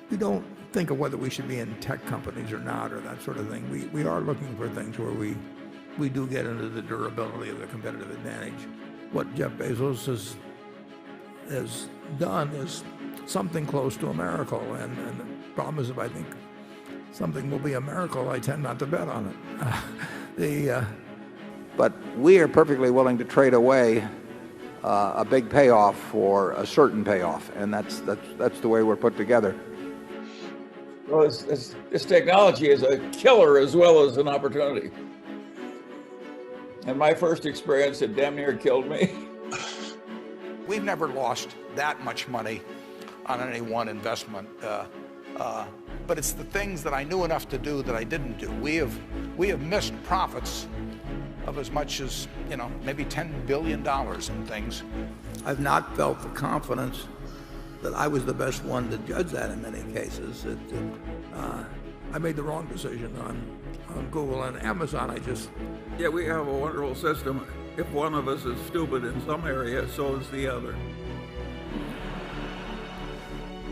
we don't think of whether we should be in tech companies or not or that sort of thing. We are looking for things where we do get into the durability of the competitive advantage. What Jeff Bezos has done is something close to a miracle, and the problem is, if I think something will be a miracle, I tend not to bet on it. But we are perfectly willing to trade away a big payoff for a certain payoff, and that's the way we're put together. Well, this technology is a killer as well as an opportunity. And my first experience, it damn near killed me. We've never lost that much money on any one investment, but it's the things that I knew enough to do that I didn't do. We have missed profits of as much as, maybe $10 billion in things. I've not felt the confidence that I was the best one to judge that in many cases. I made the wrong decision on Google and Amazon. Yeah, we have a wonderful system. If one of us is stupid in some area, so is the other.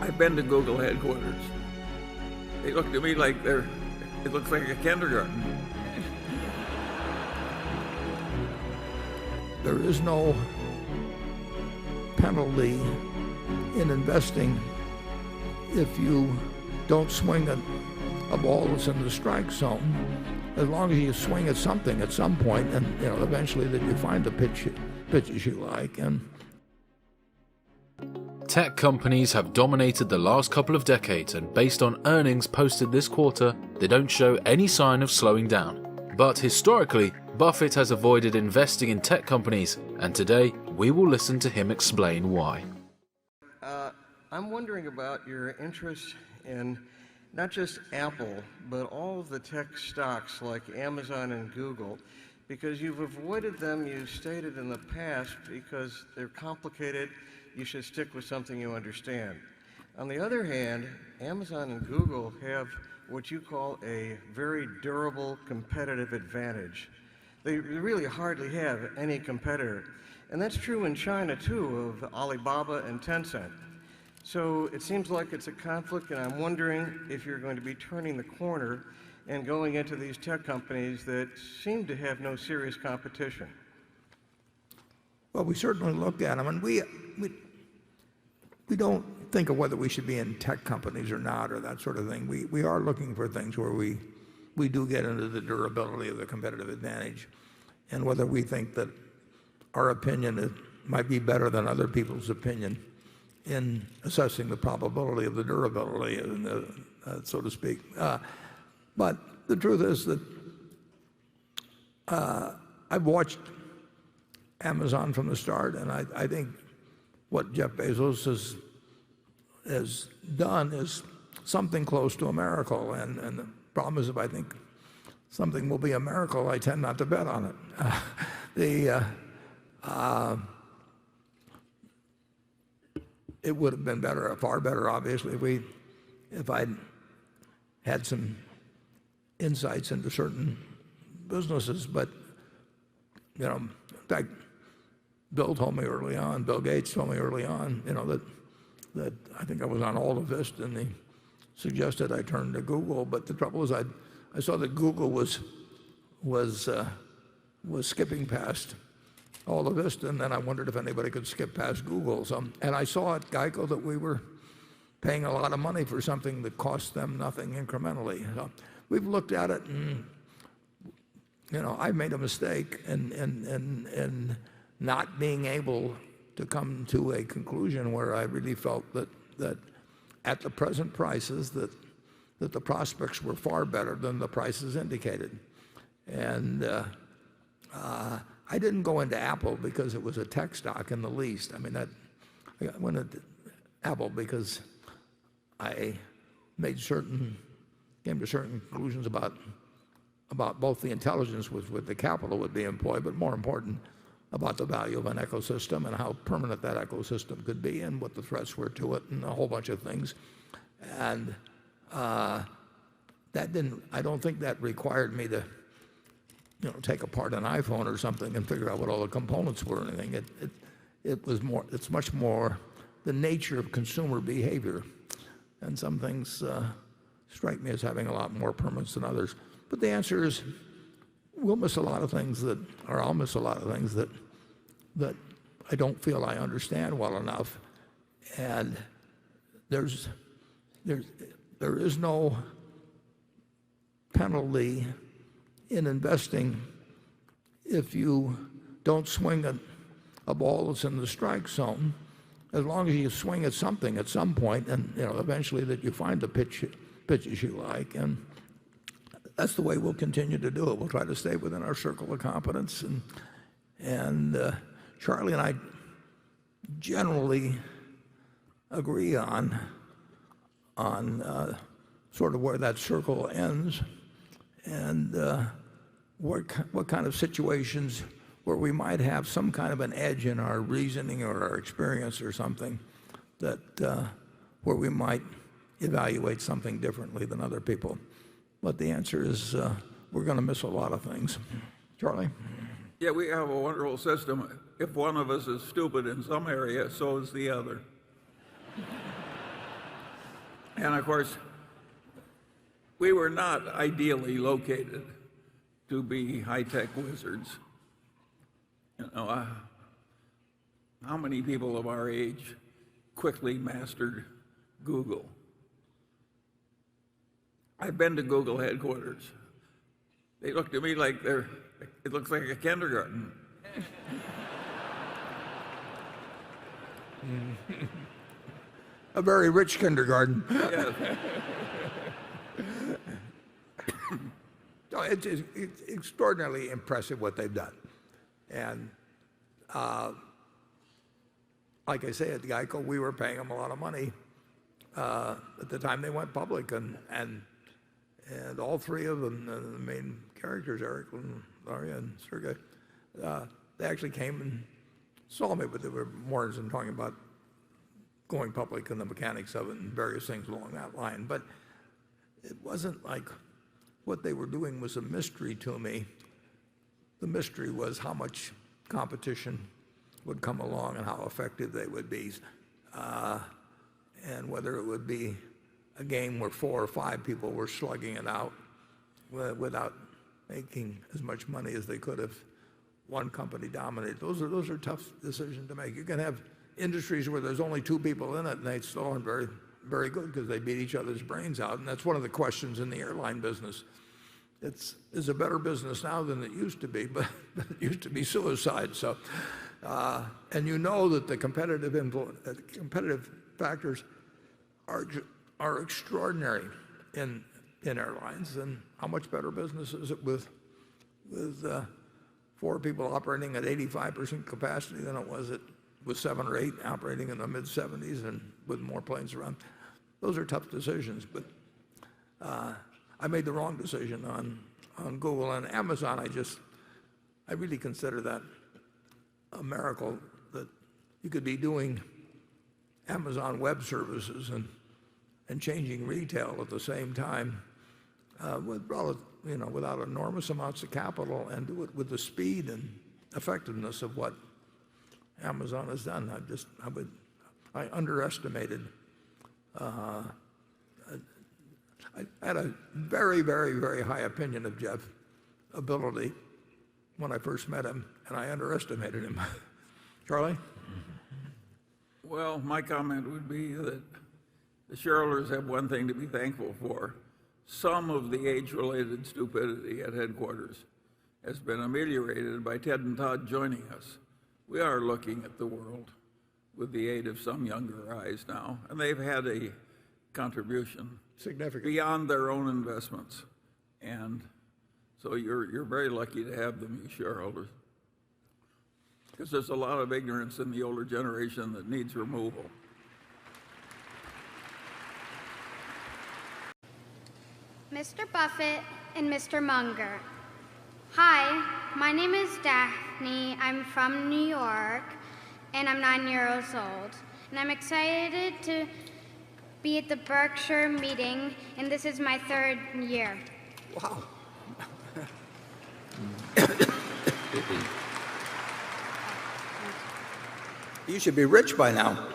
I've been to Google headquarters. They look to me like it looks like a kindergarten. There is no penalty in investing if you don't swing a ball that's in the strike zone, as long as you swing at something at some point, and eventually that you find the pitches you like. And tech companies have dominated the last couple of decades, and based on earnings posted this quarter, they don't show any sign of slowing down. But historically, Buffett has avoided investing in tech companies, and today we will listen to him explain why. I'm wondering about your interest in not just Apple, but all of the tech stocks like Amazon and Google, because you've avoided them, you stated in the past, because they're complicated, you should stick with something you understand. On the other hand, Amazon and Google have what you call a very durable competitive advantage. They really hardly have any competitor. And that's true in China, too, of Alibaba and Tencent. So it seems like it's a conflict, and I'm wondering if you're going to be turning the corner and going into these tech companies that seem to have no serious competition. well, we certainly looked at them, and we don't think of whether we should be in tech companies or not or that sort of thing. We are looking for things where we do get into the durability of the competitive advantage, and whether we think that our opinion might be better than other people's opinion in assessing the probability of the durability, so to speak. But the truth is that I've watched Amazon from the start, and I think what Jeff Bezos has done is something close to a miracle. And the problem is, if I think something will be a miracle, I tend not to bet on it. It would have been better, far better, obviously, if I'd had some insights into certain businesses. But in fact, Bill Gates told me early on, that I think I was on Altivist, and he suggested I turn to Google. But the trouble is, I saw that Google was skipping past Altivist, and then I wondered if anybody could skip past Google. And I saw at Geico that we were paying a lot of money for something that cost them nothing incrementally. So we've looked at it, and I made a mistake in not being able to come to a conclusion where I really felt that at the present prices that the prospects were far better than the prices indicated. And I didn't go into Apple because it was a tech stock in the least. I went into Apple because I came to certain conclusions about both the intelligence with the capital would be employed, but more important, about the value of an ecosystem and how permanent that ecosystem could be and what the threats were to it and a whole bunch of things. And I don't think that required me to take apart an iPhone or something and figure out what all the components were or anything. It's much more the nature of consumer behavior and some things strike me as having a lot more permanence than others. But the answer is we'll miss a lot of things or I'll miss a lot of things that I don't feel I understand well enough. And there is no penalty in investing if you don't swing a ball that's in the strike zone, as long as you swing at something at some point, and eventually that you find the pitches you like. And that's the way we'll continue to do it. We'll try to stay within our circle of competence. And Charlie and I generally agree on sort of where that circle ends, and what kind of situations where we might have some kind of an edge in our reasoning or our experience or something, that where we might evaluate something differently than other people. But the answer is we're going to miss a lot of things. Charlie? Yeah, we have a wonderful system. If one of us is stupid in some area, so is the other. And of course, we were not ideally located to be high-tech wizards. How many people of our age quickly mastered Google? I've been to Google headquarters. They look to me like it looks like a kindergarten. A very rich kindergarten. Yes. No, it's extraordinarily impressive what they've done. And like I say, at Geico, we were paying them a lot of money at the time they went public, and all three of them, the main characters, Eric and Larry and Sergey, they actually came and saw me, but they were more interested in talking about going public and the mechanics of it and various things along that line. But it wasn't like what they were doing was a mystery to me. The mystery was how much competition would come along and how effective they would be, and whether it would be a game where 4 or 5 people were slugging it out without making as much money as they could if one company dominated. Those are tough decisions to make. You can have industries where there's only 2 people in it, and they still aren't very, very good because they beat each other's brains out. And that's one of the questions in the airline business. It's a better business now than it used to be, but it used to be suicide. So, and you know that the competitive factors are extraordinary in airlines. And how much better business is it with 4 people operating at 85% capacity than it was with 7 or 8 operating in the mid-70s and with more planes around? Those are tough decisions, but I made the wrong decision on Google and Amazon. I really consider that a miracle that you could be doing Amazon Web Services and changing retail at the same time without enormous amounts of capital, and do it with the speed and effectiveness of what Amazon has done. I underestimated. I had a very, very, very high opinion of Jeff's ability when I first met him, and I underestimated him. Charlie? Well, my comment would be that the shareholders have one thing to be thankful for. Some of the age-related stupidity at headquarters has been ameliorated by Ted and Todd joining us. We are looking at the world with the aid of some younger eyes now, and they've had a contribution Significant. beyond their own investments. And so you're very lucky to have them, you shareholders, because there's a lot of ignorance in the older generation that needs removal. Mr. Buffett and Mr. Munger. Hi, my name is Daphne. I'm from New York, and I'm 9 years old. And I'm excited to be at the Berkshire meeting, and this is my 3rd year. Wow. You should be rich by now.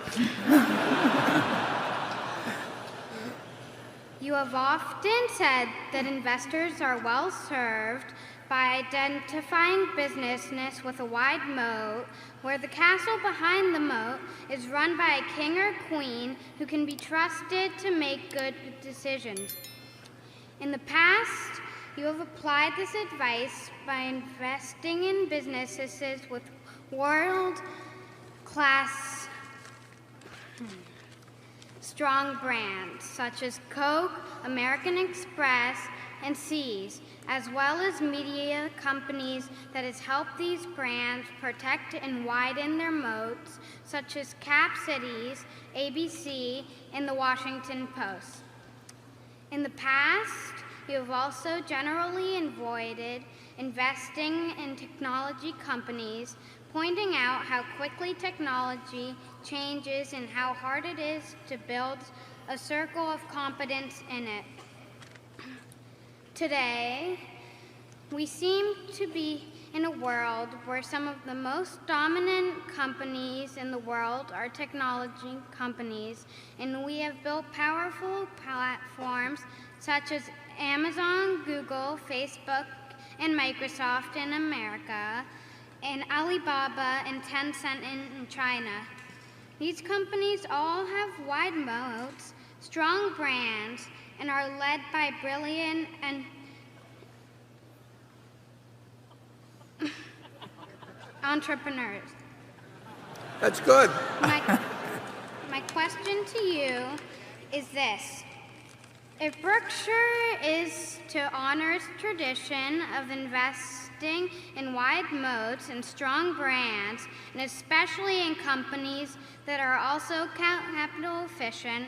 You have often said that investors are well served by identifying businesses with a wide moat, where the castle behind the moat is run by a king or queen who can be trusted to make good decisions. In the past, you have applied this advice by investing in businesses with world-class strong brands such as Coke, American Express, and Seas, as well as media companies that has helped these brands protect and widen their moats, such as Cap Cities, ABC, and the Washington Post. In the past, you have also generally avoided investing in technology companies, pointing out how quickly technology changes and how hard it is to build a circle of competence in it. Today, we seem to be in a world where some of the most dominant companies in the world are technology companies, and we have built powerful platforms such as Amazon, Google, Facebook, and Microsoft in America, and Alibaba and Tencent in China. These companies all have wide moats, strong brands, and are led by brilliant and entrepreneurs. That's good. My question to you is this. If Berkshire is to honor its tradition of investing in wide moats and strong brands, and especially in companies that are also capital efficient,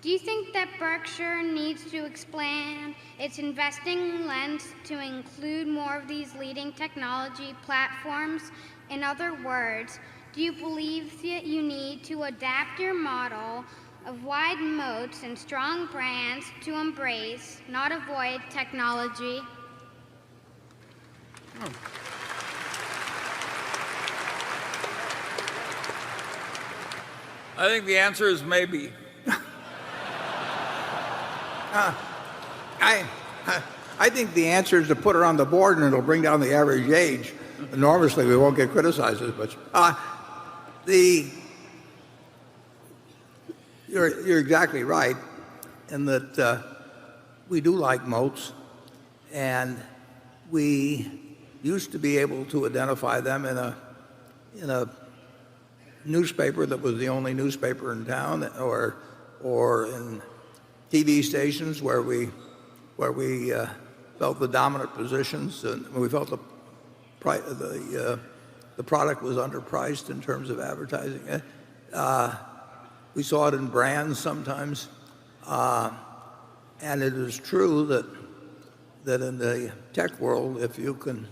do you think that Berkshire needs to expand its investing lens to include more of these leading technology platforms? In other words, do you believe that you need to adapt your model of wide moats and strong brands to embrace, not avoid, technology? I think the answer is maybe. I think the answer is to put her on the board, and it'll bring down the average age enormously. We won't get criticized as much. You're exactly right in that we do like moats, and we used to be able to identify them in a newspaper that was the only newspaper in town, or in TV stations where we felt the dominant positions, and we felt the product was underpriced in terms of advertising. We saw it in brands sometimes, and it is true that in the tech world, if you can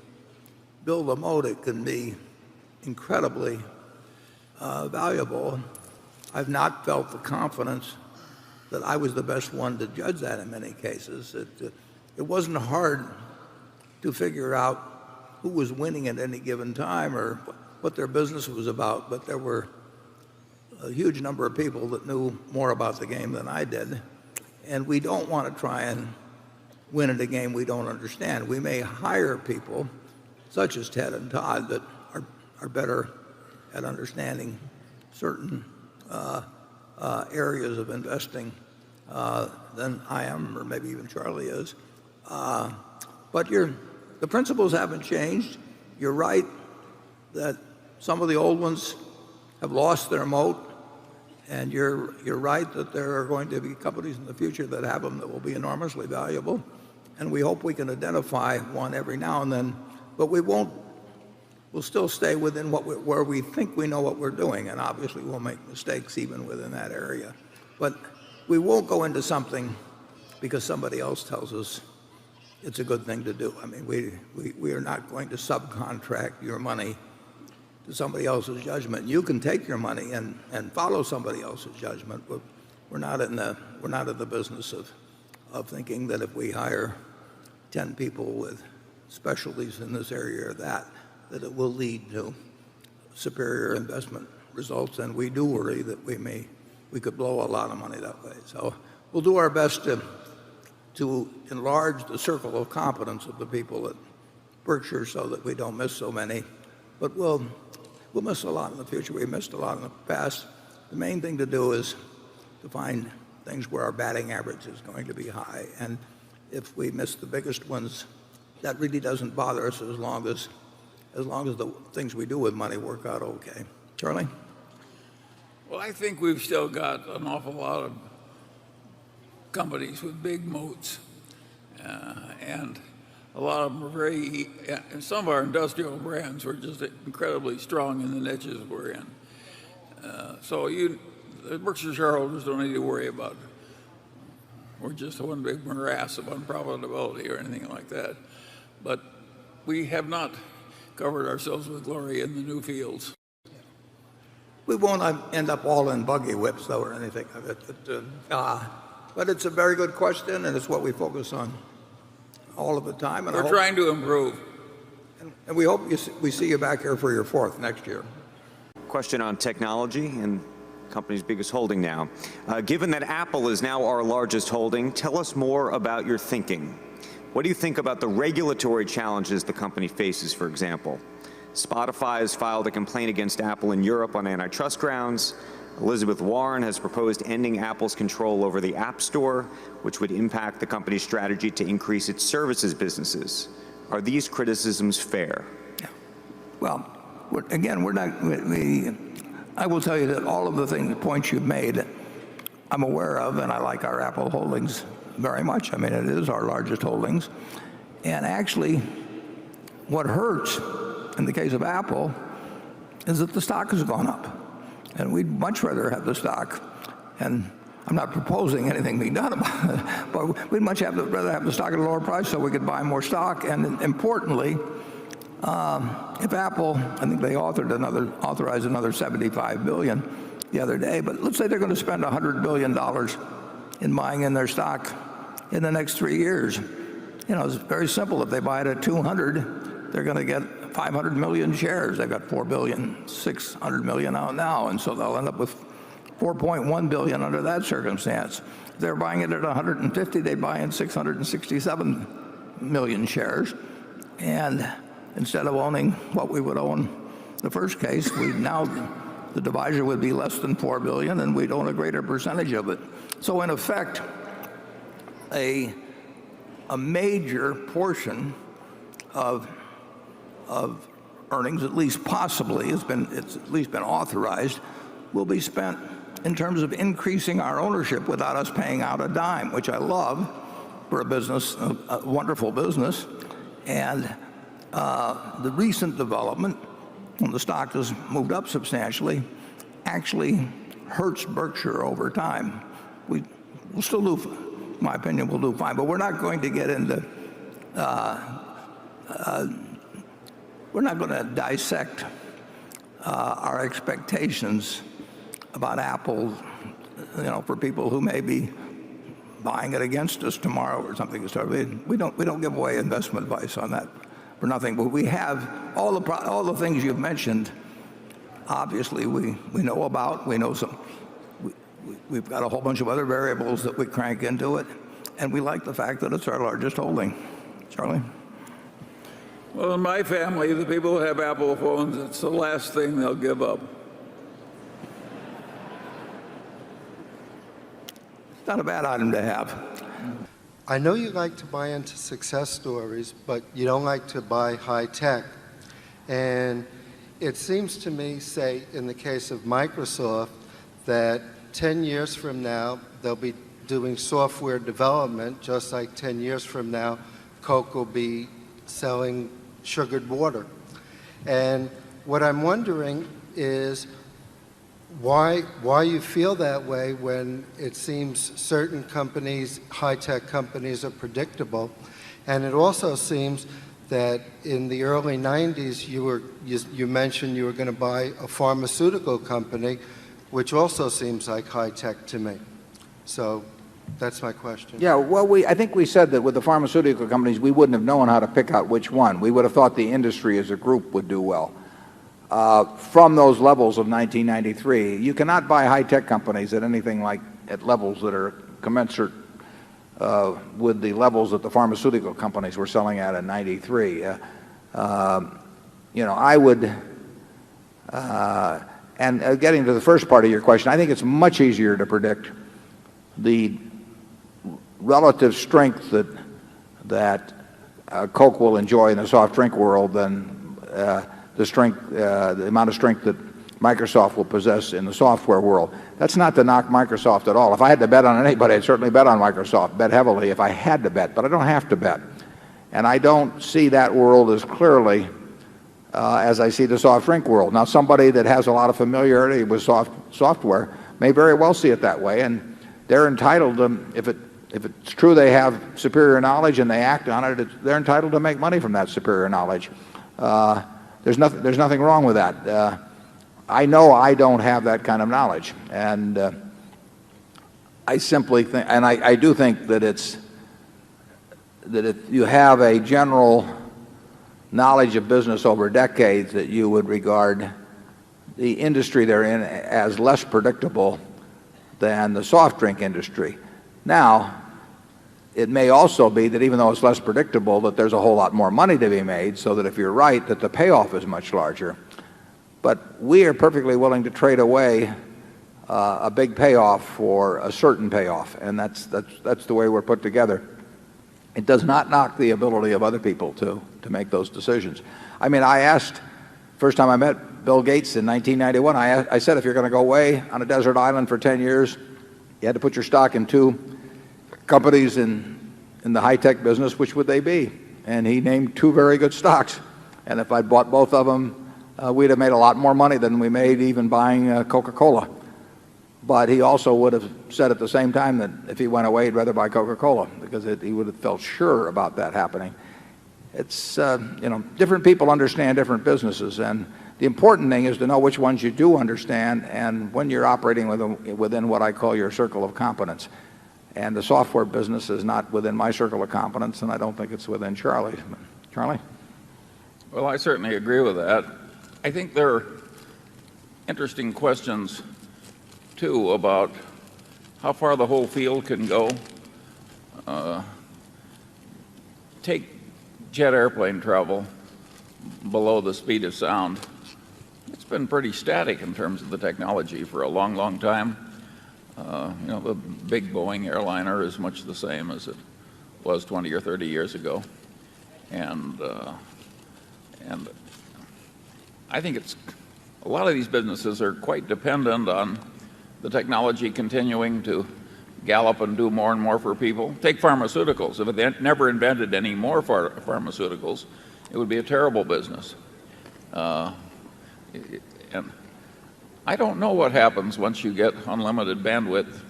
build a moat, it can be incredibly valuable. I've not felt the confidence that I was the best one to judge that in many cases. It wasn't hard to figure out who was winning at any given time or what their business was about, but there were a huge number of people that knew more about the game than I did, and we don't want to try and win at a game we don't understand. We may hire people, such as Ted and Todd, that are better at understanding certain areas of investing than I am, or maybe even Charlie is. But the principles haven't changed. You're right that some of the old ones have lost their moat, and you're right that there are going to be companies in the future that have them that will be enormously valuable, and we hope we can identify one every now and then, but we'll still stay within where we think we know what we're doing, and obviously we'll make mistakes even within that area. But we won't go into something because somebody else tells us it's a good thing to do. I mean, we are not going to subcontract your money to somebody else's judgment. You can take your money and follow somebody else's judgment, but we're not in the business of thinking that if we hire 10 people with specialties in this area or that it will lead to superior investment results. And we do worry that we could blow a lot of money that way. So we'll do our best to to enlarge the circle of competence of the people at Berkshire so that we don't miss so many. But we'll miss a lot in the future. We missed a lot in the past. The main thing to do is to find things where our batting average is going to be high. And if we miss the biggest ones, that really doesn't bother us as long as the things we do with money work out okay. Charlie? Well, I think we've still got an awful lot of companies with big moats, and a lot of them are very, and some of our industrial brands were just incredibly strong in the niches we're in. So the Berkshire shareholders don't need to worry about we're just one big morass of unprofitability or anything like that. But we have not covered ourselves with glory in the new fields. We won't end up all in buggy whips, though, or anything of it. But it's a very good question, and it's what we focus on all of the time. And We're trying to improve. And we hope we see you back here for your fourth next year. Question on technology and company's biggest holding now. Given that Apple is now our largest holding, tell us more about your thinking. What do you think about the regulatory challenges the company faces, for example? Spotify has filed a complaint against Apple in Europe on antitrust grounds. Elizabeth Warren has proposed ending Apple's control over the App Store, which would impact the company's strategy to increase its services businesses. Are these criticisms fair? Yeah. Well, again, we're not. I will tell you that all of the points you've made, I'm aware of, and I like our Apple holdings very much. I mean, it is our largest holdings, and actually, what hurts in the case of Apple is that the stock has gone up. And we'd much rather have the stock, and I'm not proposing anything be done about it, but we'd much rather have the stock at a lower price so we could buy more stock. And importantly, if Apple, I think they authorized another $75 billion the other day, but let's say they're going to spend $100 billion in buying in their stock in the next 3 years. It's very simple. If they buy it at 200, they're going to get 500 million shares. They've got 4.6 billion out now, and so they'll end up with 4.1 billion under that circumstance. If they're buying it at 150, they buy in 667 million shares, and instead of owning what we would own the first case, the divisor would be less than 4 billion, and we'd own a greater percentage of it. So in effect, a major portion of earnings, at least possibly, it's at least been authorized, will be spent in terms of increasing our ownership without us paying out a dime, which I love for a business, a wonderful business. And the recent development, when the stock has moved up substantially, actually hurts Berkshire over time. We'll still do, in my opinion, we'll do fine, but we're not going to get into we're not going to dissect our expectations about Apple, for people who may be buying it against us tomorrow or something. We don't give away investment advice on that for nothing. But we have all the things you've mentioned. Obviously, we know about. We know we've got a whole bunch of other variables that we crank into it, and we like the fact that it's our largest holding. Charlie? Well, in my family, the people who have Apple phones, it's the last thing they'll give up. It's not a bad item to have. I know you like to buy into success stories, but you don't like to buy high tech. And it seems to me, say, in the case of Microsoft, that 10 years from now, they'll be doing software development, just like 10 years from now, Coke will be selling sugared water. And what I'm wondering is why you feel that way when it seems certain companies, high-tech companies, are predictable. And it also seems that in the early 90s, you mentioned you were going to buy a pharmaceutical company, which also seems like high-tech to me. So that's my question. Yeah, well, I think we said that with the pharmaceutical companies, we wouldn't have known how to pick out which one. We would have thought the industry as a group would do well. From those levels of 1993, you cannot buy high-tech companies at anything like at levels that are commensurate with the levels that the pharmaceutical companies were selling at in '93. I would, and getting to the first part of your question, I think it's much easier to predict the relative strength that Coke will enjoy in the soft drink world than the amount of strength that Microsoft will possess in the software world. That's not to knock Microsoft at all. If I had to bet on anybody, I'd certainly bet on Microsoft, bet heavily if I had to bet, but I don't have to bet. And I don't see that world as clearly as I see the soft drink world. Now, somebody that has a lot of familiarity with software may very well see it that way, and they're entitled to, if it's true they have superior knowledge and they act on it, they're entitled to make money from that superior knowledge. There's nothing wrong with that. I know I don't have that kind of knowledge, and I simply think, and I do think that if you have a general knowledge of business over decades, that you would regard the industry they're in as less predictable than the soft drink industry. Now, it may also be that even though it's less predictable, that there's a whole lot more money to be made, so that if you're right, that the payoff is much larger. But we are perfectly willing to trade away a big payoff for a certain payoff, and that's the way we're put together. It does not knock the ability of other people to make those decisions. I mean, I asked, first time I met Bill Gates in 1991, I said, if you're going to go away on a desert island for 10 years, you had to put your stock in two companies in the high-tech business, which would they be? And he named two very good stocks. And if I'd bought both of them, we'd have made a lot more money than we made even buying Coca-Cola. But he also would have said at the same time that if he went away, he'd rather buy Coca-Cola, because he would have felt sure about that happening. It's, different people understand different businesses, and the important thing is to know which ones you do understand and when you're operating within what I call your circle of competence. And the software business is not within my circle of competence, and I don't think it's within Charlie's. Charlie? Well, I certainly agree with that. I think there are interesting questions, too, about how far the whole field can go. Take jet airplane travel below the speed of sound. It's been pretty static in terms of the technology for a long, long time. The big Boeing airliner is much the same as it was 20 or 30 years ago. And I think a lot of these businesses are quite dependent on the technology continuing to gallop and do more and more for people. Take pharmaceuticals. If they never invented any more pharmaceuticals, it would be a terrible business. And I don't know what happens once you get unlimited bandwidth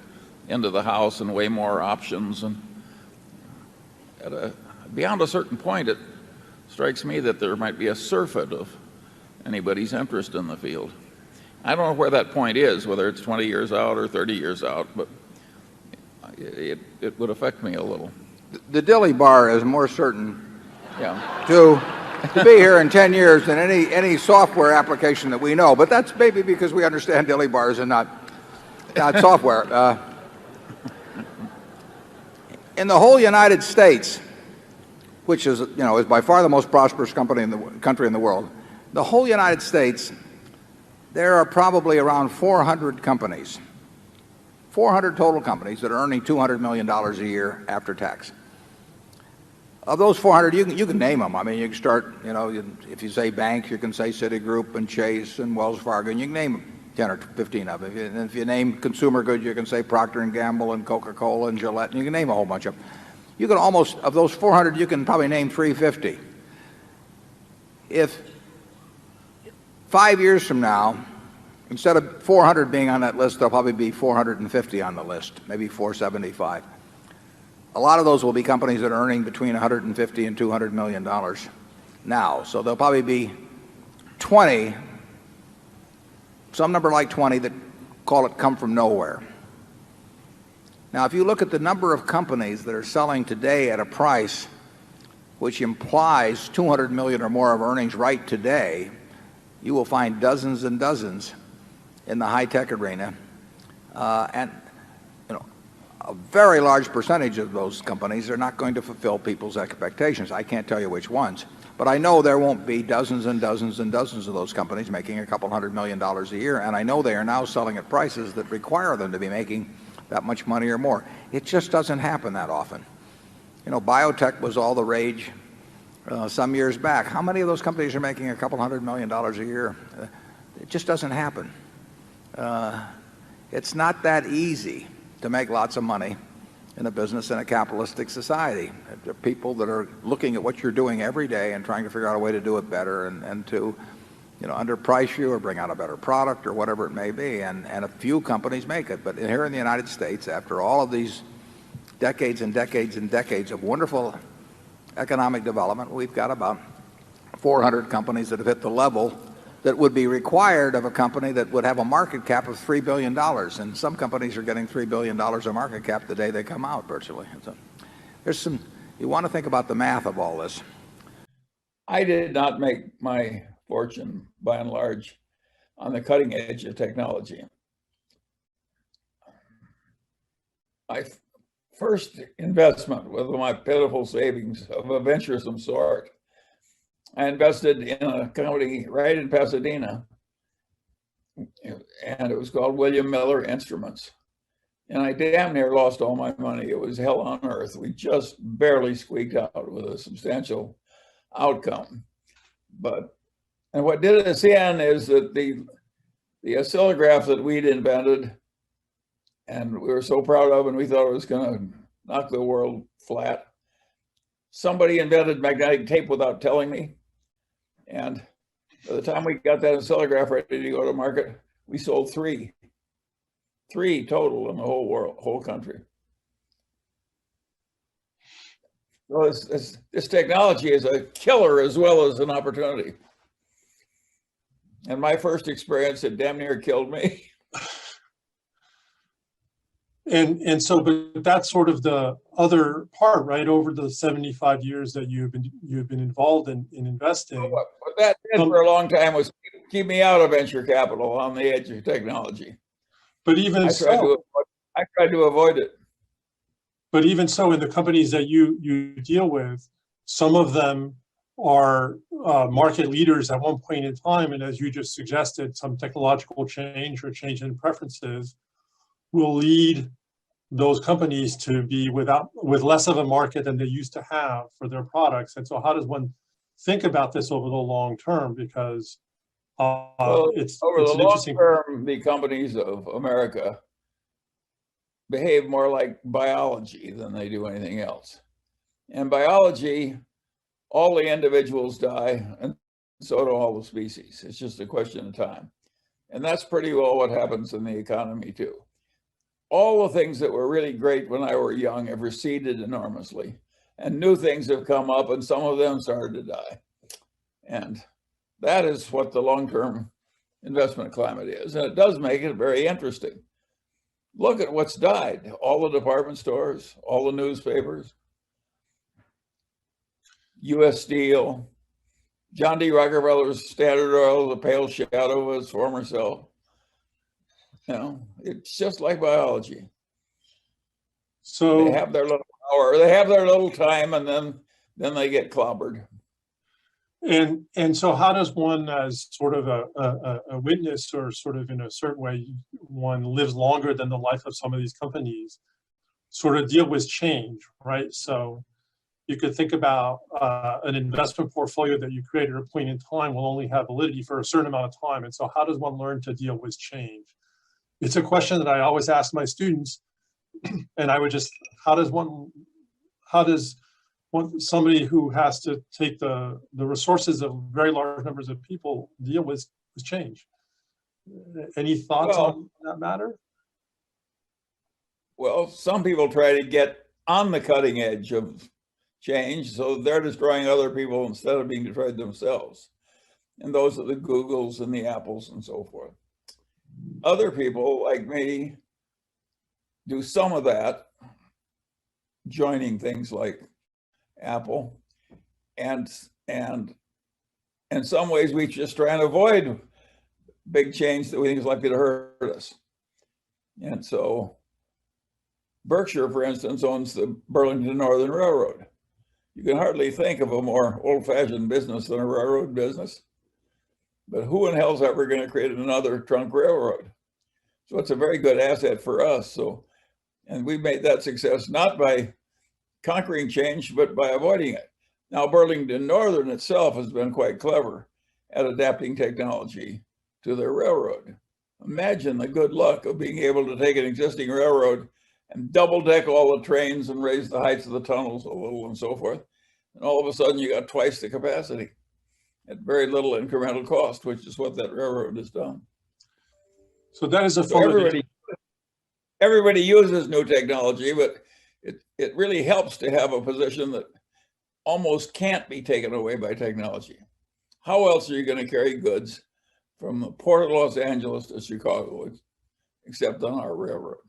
into the house and way more options. And beyond a certain point, it strikes me that there might be a surfeit of anybody's interest in the field. I don't know where that point is, whether it's 20 years out or 30 years out, but it would affect me a little. The dilly bar is more certain to be here in 10 years than any software application that we know. But that's maybe because we understand dilly bars and not software. In the whole United States, which is by far the most prosperous country in the world, the whole United States, there are probably around 400 companies, 400 total companies that are earning $200 million a year after tax. Of those 400, you can name them. I mean, you can start, if you say banks, you can say Citigroup and Chase and Wells Fargo, and you can name 10 or 15 of them. And if you name consumer goods, you can say Procter & Gamble and Coca-Cola and Gillette, and you can name a whole bunch of them. You can almost, of those 400, you can probably name 350. If 5 years from now, instead of 400 being on that list, there'll probably be 450 on the list, maybe 475. A lot of those will be companies that are earning between $150 and $200 million now. So there'll probably be 20, some number like 20, that call it come from nowhere. Now, if you look at the number of companies that are selling today at a price which implies 200 million or more of earnings right today, you will find dozens and dozens in the high-tech arena. And a very large percentage of those companies are not going to fulfill people's expectations. I can't tell you which ones, but I know there won't be dozens and dozens and dozens of those companies making a couple $100 million a year, and I know they are now selling at prices that require them to be making that much money or more. It just doesn't happen that often. You know, biotech was all the rage some years back. How many of those companies are making a couple $100 million a year? It just doesn't happen. It's not that easy to make lots of money in a business in a capitalistic society. There are people that are looking at what you're doing every day and trying to figure out a way to do it better and to, you know, underprice you or bring out a better product or whatever it may be. And a few companies make it. But here in the United States, after all of these decades and decades and decades of wonderful economic development, we've got about 400 companies that have hit the level that would be required of a company that would have a market cap of $3 billion. And some companies are getting $3 billion of market cap the day they come out virtually. So there's some, you want to think about the math of all this. I did not make my fortune, by and large, on the cutting edge of technology. My first investment was my pitiful savings of a venturesome sort. I invested in a company right in Pasadena, and it was called William Miller Instruments. And I damn near lost all my money. It was hell on earth. We just barely squeaked out with a substantial outcome. And what did us in is that the oscillograph that we'd invented and we were so proud of, and we thought it was going to knock the world flat, somebody invented magnetic tape without telling me. And by the time we got that oscillograph ready to go to market, we sold three total in the whole world, whole country. So this technology is a killer as well as an opportunity. And my first experience, it damn near killed me. And so, but that's sort of the other part, right? Over the 75 years that you've been involved in investing. What that did for a long time was keep me out of venture capital on the edge of technology. But even I tried to avoid it. But even so, in the companies that you deal with, some of them are market leaders at one point in time, and as you just suggested, some technological change or change in preferences will lead those companies to be with less of a market than they used to have for their products. And so how does one think about this over the long term? Because it's over the long interesting term, the companies of America behave more like biology than they do anything else. And biology, all the individuals die, and so do all the species. It's just a question of time. And that's pretty well what happens in the economy too. All the things that were really great when I was young have receded enormously, and new things have come up, and some of them started to die. And that is what the long-term investment climate is. And it does make it very interesting. Look at what's died. All the department stores, all the newspapers, U.S. Steel, John D. Rockefeller's Standard Oil, the pale shadow of his former self. You know, it's just like biology. So they have their little hour, they have their little time, and then they get clobbered. And so how does one, as sort of a witness, or sort of in a certain way, one lives longer than the life of some of these companies, sort of deal with change, right? So you could think about an investment portfolio that you create at a point in time will only have validity for a certain amount of time. And so how does one learn to deal with change? It's a question that I always ask my students, and I would just, how does somebody who has to take the resources of very large numbers of people deal with change? Any thoughts on that matter? Well, some people try to get on the cutting edge of change, so they're destroying other people instead of being destroyed themselves. And those are the Googles and the Apples and so forth. Other people, like me, do some of that, joining things like Apple, and in some ways we just try and avoid big change that we think is likely to hurt us. And so Berkshire, for instance, owns the Burlington Northern Railroad. You can hardly think of a more old-fashioned business than a railroad business. But who in hell's ever going to create another trunk railroad? So it's a very good asset for us. And we made that success not by conquering change, but by avoiding it. Now, Burlington Northern itself has been quite clever at adapting technology to their railroad. Imagine the good luck of being able to take an existing railroad and double deck all the trains and raise the heights of the tunnels a little and so forth. And all of a sudden you got twice the capacity at very little incremental cost, which is what that railroad has done. So that is a So everybody uses new technology, but it really helps to have a position that almost can't be taken away by technology. How else are you going to carry goods from the port of Los Angeles to Chicago except on our railroad?